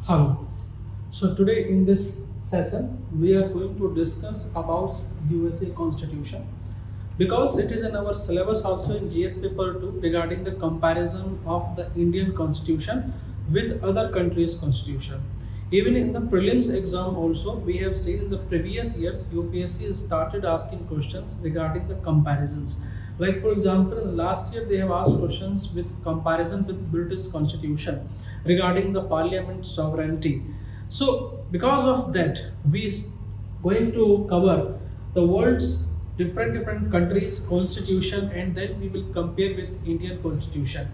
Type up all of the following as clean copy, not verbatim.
Hello. So today in this session we are going to discuss about USA Constitution because it is in our syllabus also in GS paper 2 regarding the comparison of the Indian Constitution with other countries' constitution. Even in the prelims exam also we have seen in the previous years UPSC has started asking questions regarding the comparisons. Like for example, last year they have asked questions with comparison with British Constitution regarding the Parliament sovereignty. So because of that, going to cover the world's different countries' constitution and then we will compare with Indian Constitution.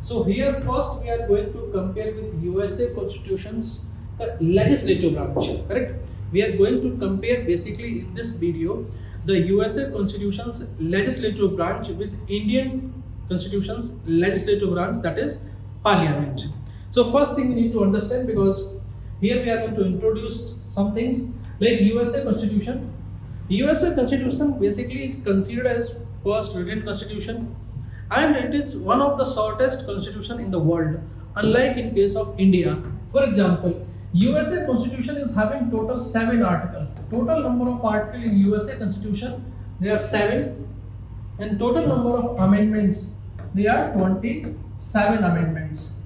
So here first we are going to compare with USA Constitution's the legislative branch, correct? We are going to compare basically in this video the USA Constitution's legislative branch with Indian Constitution's legislative branch, that is Parliament. So first thing we need to understand, because here we are going to introduce some things like USA Constitution. USA Constitution basically is considered as first written constitution and it is one of the shortest constitution in the world, unlike in case of India. For example, USA Constitution is having total 7 articles. Total number of articles in USA Constitution, they are 7, and total number of amendments, they are 27 amendments.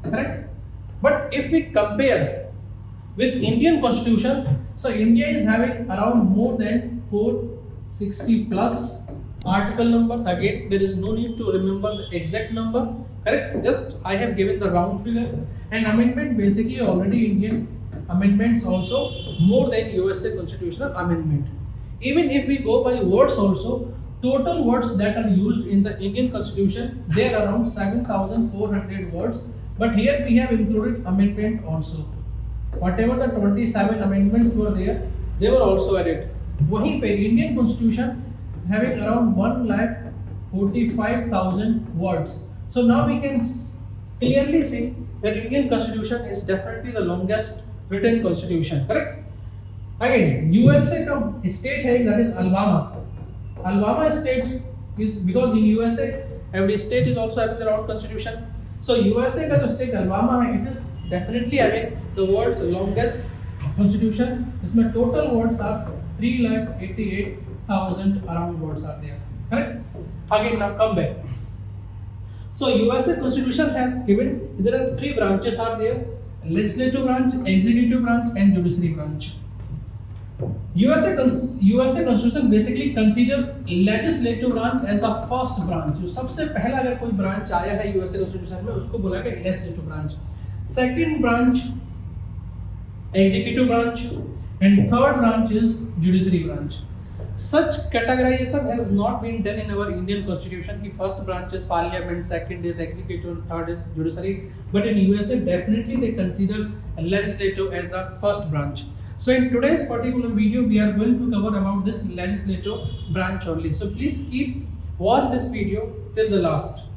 Correct? But if we compare with Indian Constitution, so India is having around more than 460 plus article numbers. Again, there is no need to remember the exact number, correct? Just I have given the round figure. And amendment basically already Indian amendments also more than USA constitutional amendment. Even if we go by words also, total words that are used in the Indian constitution, they are around 7,400 words. But here we have included amendment also. Whatever the 27 amendments were there, they were also added. वहीं पे Indian constitution having around 1,45,000 words. So now we can clearly see that Indian constitution is definitely the longest written constitution, correct? Again, USA का state है, that is Alabama. Alabama state is because in USA every state is also having their own constitution. So USA का जो state Alabama है, it is definitely having the world's longest constitution. इसमें total words are 3,88,000 around words are there, correct? Again, now come back. So USA Constitution has given there are 3 branches are there: legislative branch, executive branch, and judiciary branch. USA Constitution basically consider legislative branch as the first branch. जो सबसे पहला अगर कोई branch आया है USA Constitution में उसको बोला गया legislative branch. Second branch executive branch and third branch is judiciary branch. Such categorization has not been done in our Indian Constitution. The first branch is Parliament, second is executive, third is judiciary. But in USA, definitely they consider legislative as the first branch. So in today's particular video, we are going to cover about this legislative branch only. So please watch this video till the last.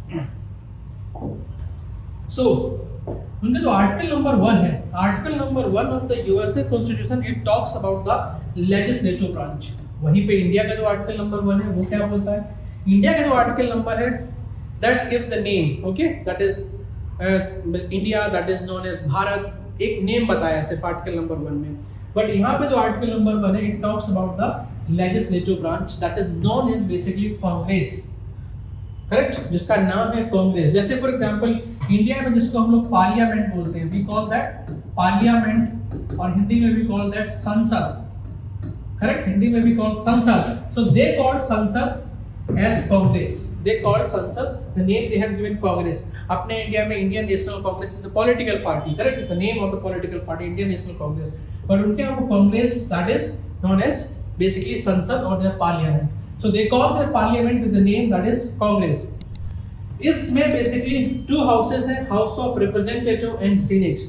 So उनका जो article number 1 है, article number 1 of the USA constitution, it talks about the legislative branch. वहीं पे India का जो article number 1 है वो क्या बोलता है? इंडिया का जो आर्टिकल नंबर है that gives the name, okay, that is India, that is known as Bharat. एक नेम बताया सिर्फ आर्टिकल नंबर 1 में. बट यहाँ पे जो आर्टिकल नंबर 1 है, it talks about the legislative branch that is known as basically Congress, correct, जिसका नाम है कांग्रेस. जैसे फॉर एग्जांपल इंडिया में जिसको हम लोग पार्लियामेंट बोलते हैं, वी कॉल दैट पार्लियामेंट, और हिंदी में भी call that Sansad, correct, Hindi में भी call Sansad. So they called Sansad as Congress, they called Sansad, the name they have given Congress. अपने इंडिया में Indian National Congress is a political party, correct, the name of the political party Indian National Congress. But उनके यहाँ वो Congress that is known as basically Sansad और their parliament. So they call their parliament with the name that is Congress. इसमें basically 2 houses है, House of Representative and Senate.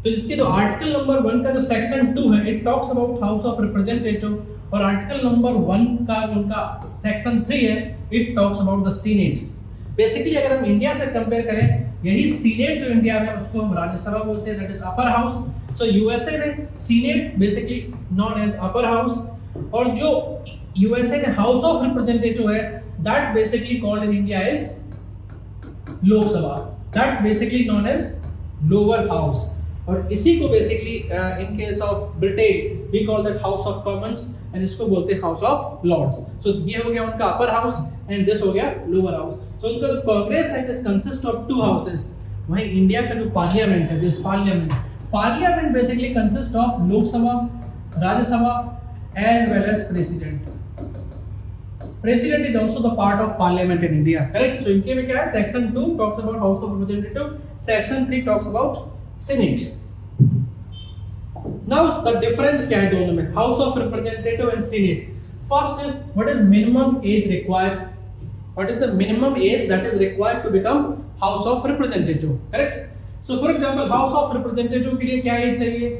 तो इसके जो article number 1 का जो सेक्शन 2 है, it talks about House of Representative, और आर्टिकल नंबर 1 का जो उनका सेक्शन 3 है, it talks about the Senate. Basically अगर हम इंडिया से कंपेयर करें, यही सीनेट जो इंडिया में उसको हम राज्यसभा बोलते हैं, that is upper house. So USA में senate basically known as upper house, और जो यूएसए में हाउस ऑफ रिप्रेजेंटेटिव है, that basically called in India is Lok Sabha, that basically known as lower house. और इसी को basically in case of Britain we call that house of commons and इसको बोलते हैं हाउस ऑफ लॉर्ड्स। सो ये हो गया उनका अपर हाउस एंड दिस हो गया लोअर हाउस। सो इनका जो कांग्रेस है this consist of two houses. वहीं इंडिया का जो पार्लियामेंट है this parliament basically consist of Lok Sabha, Rajya Sabha as well as president. President is also the part of parliament in India, correct? So इनके में क्या है, section 2 talks about house of representative, section 3 talks about senate. Now the difference क्या है दोनों में, house of representative and senate? First is what is minimum age required? What is the minimum age that is required to become house of representative, correct? So for example house of representative के लिए क्या as चाहिए,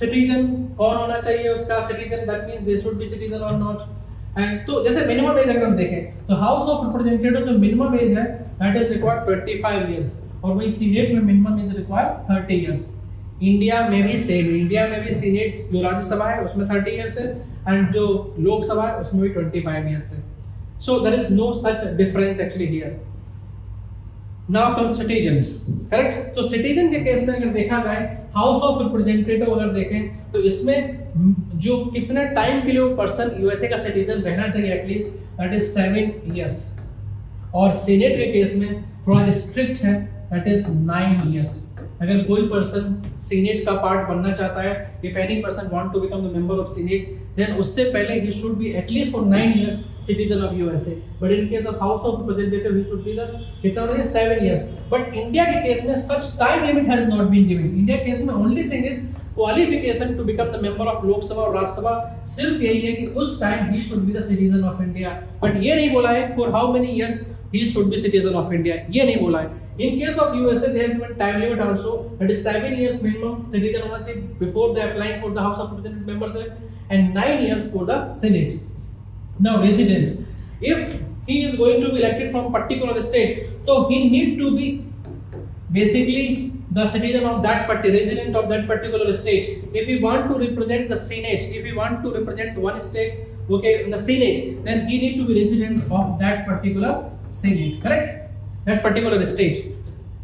citizen कौन होना चाहिए उसका, citizen that means they should be citizen or not. And तो जैसे मिनिमम एज अगर हम देखें तो हाउस ऑफ रिप्रेजेंटेटिव जो मिनिमम एज है दैट इज रिक्वायर्ड 25 इयर्स और वही सीनेट में minimum age required 30 years. India में भी सेम, इंडिया में भी सीनेट जो राज्यसभा है उसमें 30 इयर्स है एंड जो लोकसभा है उसमें भी 25 इयर्स है। So there is no such difference actually here. Now come citizens, correct? तो सिटीजन के केस में अगर देखा जाए हाउस ऑफ रिप्रेजेंटेटिव अगर देखें तो इसमें जो कितना टाइम के लिए वो पर्सन यूएसए का सिटीजन रहना चाहिए एटलीस्ट दैट इज 7 इयर्स और सीनेट के केस में थोड़ा स्ट्रिक्ट है दैट इज 9 इयर्स। अगर कोई पर्सन सीनेट का पार्ट बनना चाहता है, if any person want to become the member of senate then उससे पहले ही should be at least for 9 years citizen of USA, but in case of House of Representative he should be the कितना 7 years. But India के case में such time limit has not been given. India case में only thing is qualification to become the member of लोक सभा और राज्यसभा सिर्फ यही है कि उस time he should be the citizen of India. But ये नहीं बोला है for how many years he should be citizen of India. ये नहीं बोला है. In case of USA they have given time limit also that is 7 years minimum citizen होना चाहिए before they applying for the House of Representative membership and 9 years for the Senate. Now resident, if he is going to be elected from particular state, so he need to be basically the citizen of that resident of that particular state. If he want to represent the Senate, if he want to represent one state, okay, in the Senate, then he need to be resident of that particular Senate, correct? That particular state.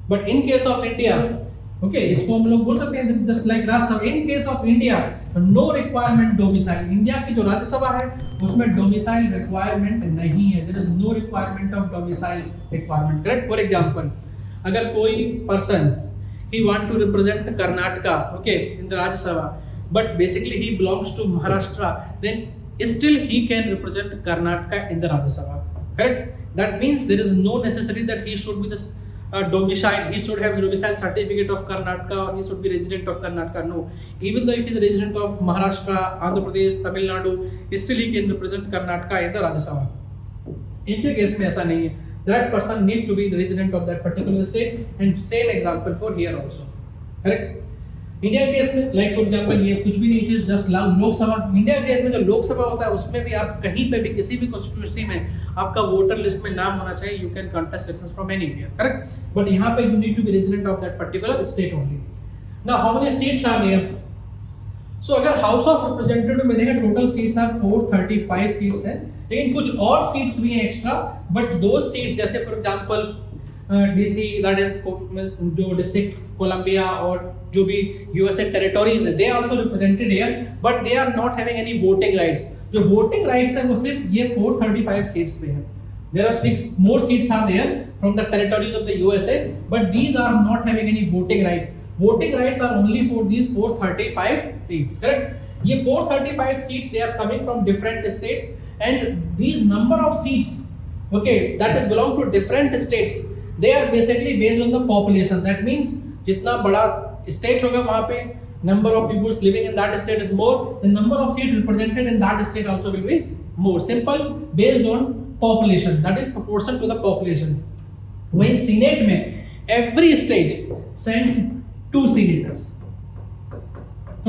But in case of India, okay, इसको हम लोग बोल सकते हैं just like Rajya Sabha. In case of India, no requirement domicile. India की जो राज्यसभा है उसमें domicile requirement नहीं है. There is no requirement of domicile requirement. Correct? For example, अगर कोई person he want to represent Karnataka, okay, in the Rajya Sabha, but basically he belongs to Maharashtra, then still he can represent Karnataka in the Rajya Sabha. Correct? That means there is no necessity that he should be the domicile, he should have the domicile certificate of Karnataka or he should be resident of Karnataka. No, even though if he is a resident of Maharashtra, Andhra Pradesh, Tamil Nadu, still he can represent Karnataka in the Rajya Sabha. इनके case में ऐसा नहीं है. That person need to be the resident of that particular state and same example for here also. Correct? India के case में like for example ये कुछ भी नहीं, it is just Lok Sabha. India के केस में जो लोकसभा होता है उसमें भी आप कहीं पे भी किसी भी कॉन्स्टिट्यूएंसी में आपका वोटर लिस्ट में नाम होना चाहिए. You can contest elections from anywhere, correct? But यहाँ पे you need to be resident of that particular state only. Now how many seats are there? So अगर हाउस ऑफ रिप्रेजेंटेटिव में देखें टोटल सीट्स आर 435 सीट्स है, लेकिन कुछ और seats भी हैं एक्स्ट्रा. बट दो सीट्स जैसे for example DC that is जो डिस्ट्रिक्ट कोलंबिया और जो भी यूएसए टेरिटोरीज है, they are also represented here but they are not having any voting rights. जो वोटिंग राइट्स है वो सिर्फ ये 435 सीट्स पे है. There are 6 more seats are there from the territories of the USA but these are not having any voting rights. Voting rights are only for these 435 seats, correct? ये 435 seats they are coming from different states and these number of seats, okay, that is belong to different states, they are basically based on the population. That means जितना बड़ा state होगा वहाँ पे number of people living in that state is more, the number of seats represented in that state also will be more. Simple, based on population, that is proportion to the population. वहीं senate में every state sends 2 senators.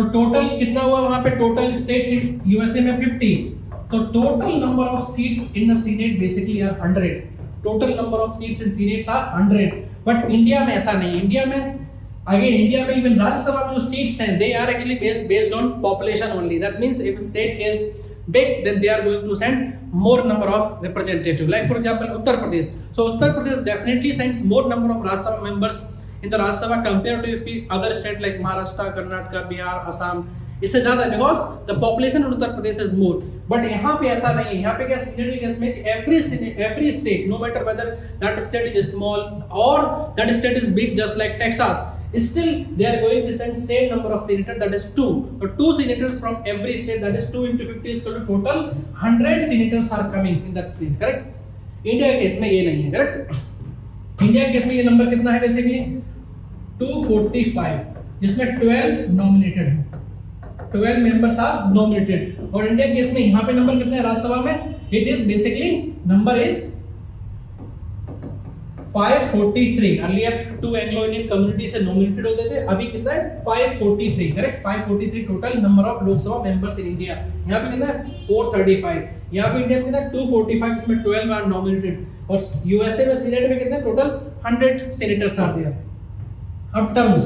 तो total कितना हुआ वहाँ पे? total state seat USA में 50. So total number of seats in the Senate basically are 100. Total number of seats in Senates are 100. But India में ऐसा नहीं. India में again India में even राज्यसभा में जो seats हैं they are actually based on population only. That means if a state is big then they are going to send more number of representatives. Like for example Uttar Pradesh. So Uttar Pradesh definitely sends more number of Rajya Sabha members in the Rajya Sabha compared to if other state like Maharashtra, Karnataka, Bihar, Assam, इससे ज्यादा because the population in Uttar Pradesh is more. But यहाँ पे ऐसा नहीं है. यहाँ पे क्या सीनियर के केस में every state no matter whether that state is small और that state is big just like Texas, still they are going to send same number of senators, that is 2. So 2 senators from every state, that is 2 into 50 is equal to total 100 senators are coming in that state. Correct? India के case में ये नहीं है. Correct? India के case में ये number कितना है बेसिकली 245, जिसमें 12 नॉमिनेटेड है. 12 मेंबर्स आर नॉमिनेटेड. और इंडिया के केस में यहाँ पे नंबर कितना है राज्यसभा में? It is basically number is 543. Earlier 2 Anglo Indian community से नॉमिनेटेड होते थे, अभी कितना है 543. Correct? 543 total number of Lok Sabha members in India. यहाँ पे कितना है 435. यहाँ पे इंडिया में कितना है 245, इसमें 12 आर नॉमिनेटेड. और यूएसए में सीनेट में कितने टोटल 100 सेनेटर्स आर देयर. अब टर्म्स,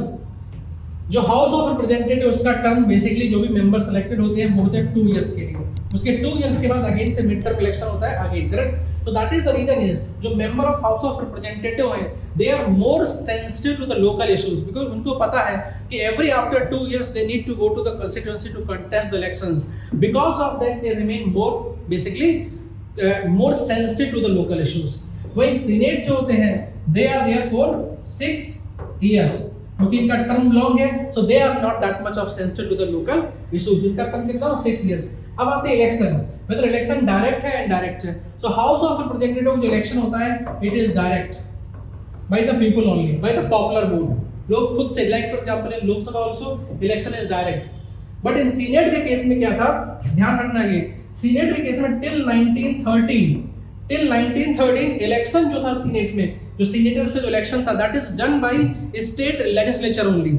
जो हाउस ऑफ रिप्रेजेंटेटिव उसका टर्म बेसिकली जो भी मेंबर सिलेक्टेड होते हैं वो होते हैं 2 इयर्स के लिए. उसके 2 इयर्स के बाद अगेन से मिड टर्म इलेक्शन होता है again. Correct? So that is the reason is जो member of House of Representative हैं they are more sensitive to the local issues because उनको पता है कि every after 2 years they need to go to the constituency to contest the elections. Because of that they remain more basically more sensitive to the local issues. वही senate जो होते हैं they are there for 6 years क्योंकि इनका term long है, so they are not that much of sensitive to the local issues. इनका term कितना 6 years. अब आते हैं इलेक्शन, वेदर इलेक्शन डायरेक्ट है इनडायरेक्ट है. सो हाउस ऑफ रिप्रेजेंटेटिव जो इलेक्शन होता है it is direct by the people only, by the popular vote. लोग खुद से, like for example in Lok Sabha also election is direct. But in senate के case में क्या था, ध्यान रखना ये सीनेट के केस में टिल 1913 इलेक्शन जो था सीनेट में, जो सीनेटर्स का जो इलेक्शन था that is done by state legislature only.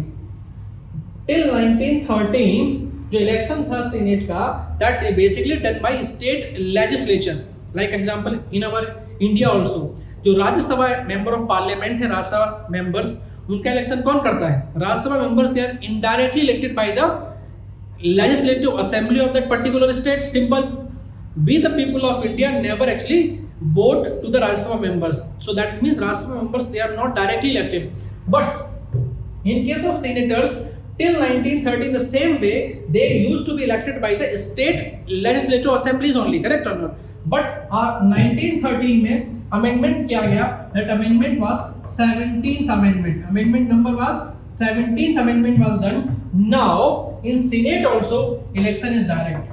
Till 1913 जो इलेक्शन था सीनेट का that basically done by state legislature. Like example in our India also जो राज्यसभा मेंबर ऑफ पार्लियामेंट है, राज्यसभा मेंबर्स, उनका इलेक्शन कौन करता है? Rajya Sabha members they are indirectly elected by the legislative assembly of that particular state. Simple. We the people of India never actually vote to the Rajya Sabha members. So that means Rajya Sabha members they are not directly elected. But in case of senators till 1913 the same way they used to be elected by the state legislative assemblies only. Correct or not? But 1913 में amendment किया गया. That amendment was 17th amendment. Amendment number was 17th amendment was done. Now in Senate also election is direct.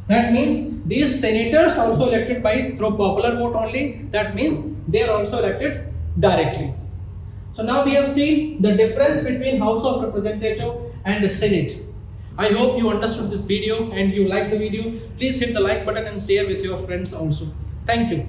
That means these senators also elected by through popular vote only. That means they are also elected directly. So now we have seen the difference between House of Representative and the Senate. I hope you understood this video and you liked the video. Please hit the like button and share with your friends also. Thank you.